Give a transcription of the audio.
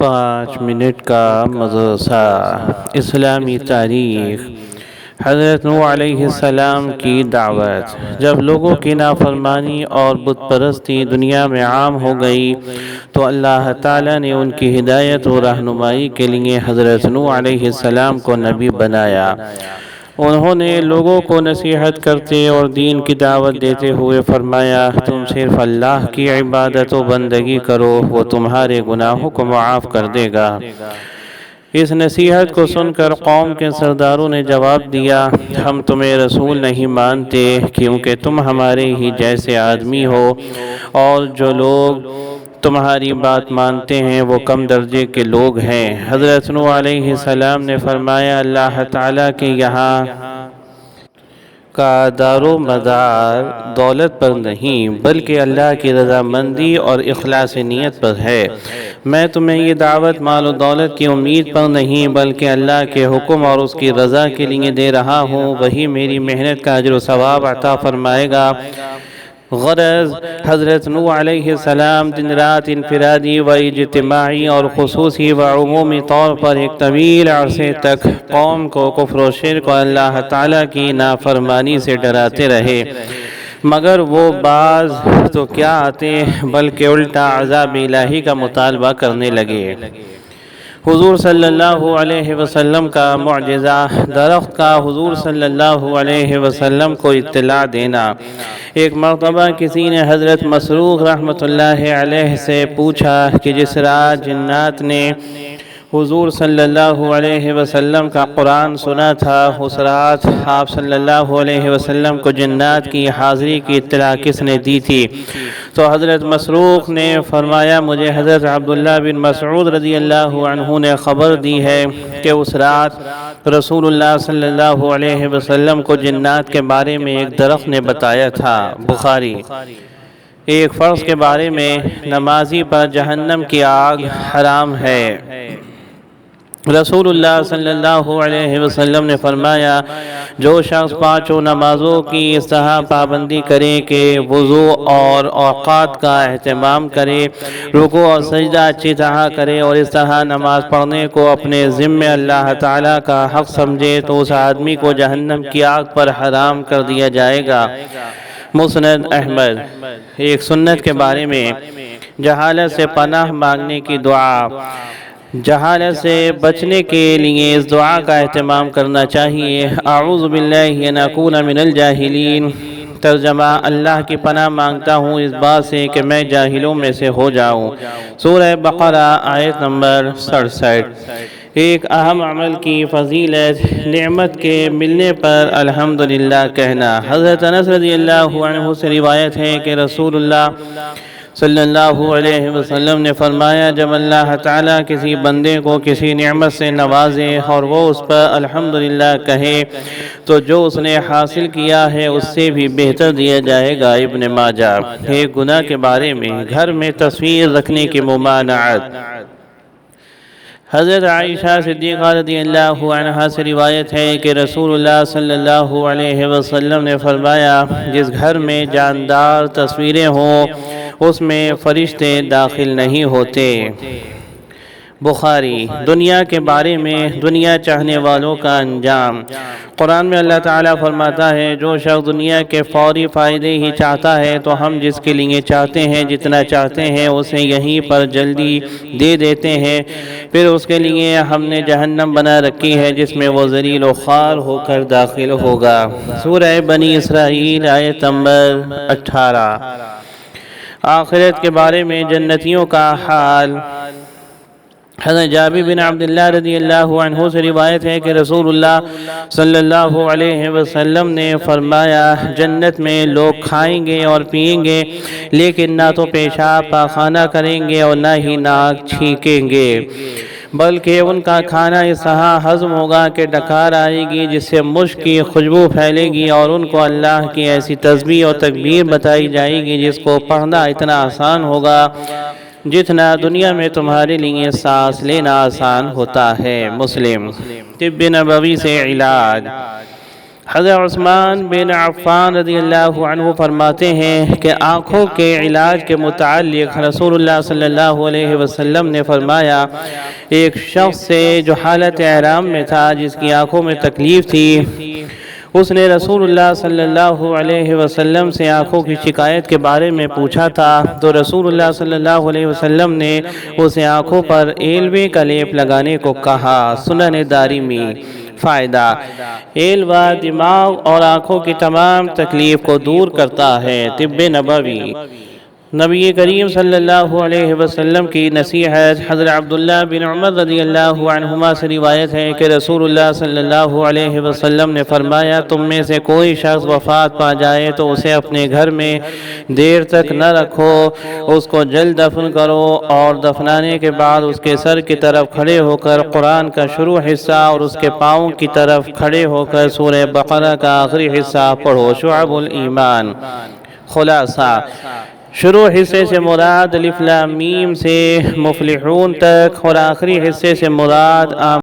5 minute کا مدرسہ اسلامی تاریخ۔ حضرت نوح علیہ السلام کی دعوت۔ جب لوگوں کی نافرمانی اور بت پرستی دنیا میں عام ہو گئی تو اللہ تعالیٰ نے ان کی ہدایت و رہنمائی کے لیے حضرت نوح علیہ السلام کو نبی بنایا۔ انہوں نے لوگوں کو نصیحت کرتے اور دین کی دعوت دیتے ہوئے فرمایا، تم صرف اللہ کی عبادت و بندگی کرو، وہ تمہارے گناہوں کو معاف کر دے گا۔ اس نصیحت کو سن کر قوم کے سرداروں نے جواب دیا، ہم تمہیں رسول نہیں مانتے کیونکہ تم ہمارے ہی جیسے آدمی ہو، اور جو لوگ تمہاری بات مانتے ہیں وہ کم درجے کے لوگ ہیں۔ حضرت نوح علیہ السلام نے فرمایا، اللہ تعالیٰ کے یہاں کا دار و مدار دولت پر نہیں بلکہ اللہ کی رضامندی اور اخلاص نیت پر ہے۔ میں تمہیں یہ دعوت مال و دولت کی امید پر نہیں بلکہ اللہ کے حکم اور اس کی رضا کے لیے دے رہا ہوں، وہی میری محنت کا اجر و ثواب عطا فرمائے گا۔ غرض حضرت نوح علیہ السلام دن رات انفرادی و اجتماعی اور خصوصی و عمومی طور پر ایک طویل عرصے تک قوم کو کفر و شرک اور اللہ تعالیٰ کی نافرمانی سے ڈراتے رہے، مگر وہ باز تو کیا آتے بلکہ الٹا عذاب الہی کا مطالبہ کرنے لگے۔ حضور صلی اللہ علیہ وسلم کا معجزہ، درخت کا حضور صلی اللہ علیہ وسلم کو اطلاع دینا۔ ایک مرتبہ کسی نے حضرت مسروق رحمۃ اللہ علیہ سے پوچھا کہ جس رات جنات نے حضور صلی اللہ علیہ وسلم کا قرآن سنا تھا، اس رات آپ صلی اللہ علیہ وسلم کو جنات کی حاضری کی اطلاع کس نے دی تھی؟ تو حضرت مسروق نے فرمایا، مجھے حضرت عبداللہ بن مسعود رضی اللہ عنہ نے خبر دی ہے کہ اس رات رسول اللہ صلی اللہ علیہ وسلم کو جنات کے بارے میں ایک درخت نے بتایا تھا۔ بخاری۔ ایک فرض کے بارے میں، نمازی پر جہنم کی آگ حرام ہے۔ رسول اللہ صلی اللہ علیہ وسلم نے فرمایا، جو شخص 5 نمازوں کی اس طرح پابندی کرے کہ وضو اور اوقات کا اہتمام کرے، رکوع اور سجدہ اچھی طرح کرے اور اس طرح نماز پڑھنے کو اپنے ذمہ اللہ تعالیٰ کا حق سمجھے تو اس آدمی کو جہنم کی آگ پر حرام کر دیا جائے گا۔ مسند احمد۔ ایک سنت کے بارے میں، جہالت سے پناہ مانگنے کی دعا۔ جہالت سے بچنے کے لیے اس دعا کا اہتمام کرنا چاہیے۔ اعوذ باللہ ان اکون من الجاہلین۔ ترجمہ، اللہ کی پناہ مانگتا ہوں اس بات سے کہ میں جاہلوں میں سے ہو جاؤں۔ سورہ بقرہ آیت نمبر 67۔ ایک اہم عمل کی فضیلت، نعمت کے ملنے پر الحمدللہ کہنا۔ حضرت انس رضی اللہ عنہ سے روایت ہے کہ رسول اللہ صلی اللہ علیہ وسلم نے فرمایا، جب اللہ تعالیٰ کسی بندے کو کسی نعمت سے نوازے اور وہ اس پر الحمدللہ کہے تو جو اس نے حاصل کیا ہے اس سے بھی بہتر دیا جائے گا۔ ابن ماجہ۔ ایک گناہ کے بارے میں، گھر میں تصویر رکھنے کی ممانعت۔ حضرت عائشہ صدیقہ رضی اللہ عنہا سے روایت ہے کہ رسول اللہ صلی اللہ علیہ وسلم نے فرمایا، جس گھر میں جاندار تصویریں ہوں اس میں فرشتے داخل نہیں ہوتے۔ بخاری۔ دنیا کے بارے میں، دنیا چاہنے والوں کا انجام۔ قرآن میں اللہ تعالیٰ فرماتا ہے، جو شخص دنیا کے فوری فائدے ہی چاہتا ہے تو ہم جس کے لیے چاہتے ہیں جتنا چاہتے ہیں اسے یہیں پر جلدی دے دیتے ہیں، پھر اس کے لیے ہم نے جہنم بنا رکھی ہے جس میں وہ ذلیل و خوار ہو کر داخل ہوگا۔ سورہ بنی اسرائیل آیت نمبر 18۔ آخرت کے بارے میں، جنتیوں کا حال۔ حضرت جابر بن عبداللہ رضی اللہ عنہ سے روایت ہے کہ رسول اللہ صلی اللہ علیہ وسلم نے فرمایا، جنت میں لوگ کھائیں گے اور پئیں گے لیکن نہ تو پیشاب پاخانہ کریں گے اور نہ ہی ناک چھینکیں گے، بلکہ ان کا کھانا اس طرح ہضم ہوگا کہ ڈکار آئے گی جس سے مشک کی خوشبو پھیلے گی، اور ان کو اللہ کی ایسی تسبیح اور تکبیر بتائی جائے گی جس کو پڑھنا اتنا آسان ہوگا جتنا دنیا میں تمہارے لیے سانس لینا آسان ہوتا ہے۔ مسلم۔ طب نبوی سے علاج۔ حضرت عثمان بن عفان رضی اللہ عنہ فرماتے ہیں کہ آنکھوں کے علاج کے متعلق رسول اللہ صلی اللہ علیہ وسلم نے فرمایا، ایک شخص سے جو حالت احرام میں تھا، جس کی آنکھوں میں تکلیف تھی، اس نے رسول اللہ صلی اللہ علیہ وسلم سے آنکھوں کی شکایت کے بارے میں پوچھا تھا، تو رسول اللہ صلی اللہ علیہ وسلم نے اسے آنکھوں پر ایلوے کا لیپ لگانے کو کہا۔ سنن دارمی۔ فائدہ: ایلوا دماغ اور آنکھوں کی تمام تکلیف کو دور کرتا ہے۔ طب نبوی۔ نبی کریم صلی اللہ علیہ وسلم کی نصیحت۔ حضرت عبداللہ بن عمر رضی اللہ عنہما سے روایت ہے کہ رسول اللہ صلی اللہ علیہ وسلم نے فرمایا، تم میں سے کوئی شخص وفات پا جائے تو اسے اپنے گھر میں دیر تک نہ رکھو، اس کو جلد دفن کرو، اور دفنانے کے بعد اس کے سر کی طرف کھڑے ہو کر قرآن کا شروع حصہ اور اس کے پاؤں کی طرف کھڑے ہو کر سورہ بقرہ کا آخری حصہ پڑھو۔ شعب الایمان۔ خلاصہ: شروع حصے سے مراد الف لام میم سے مفلحون تک، اور آخری حصے سے مراد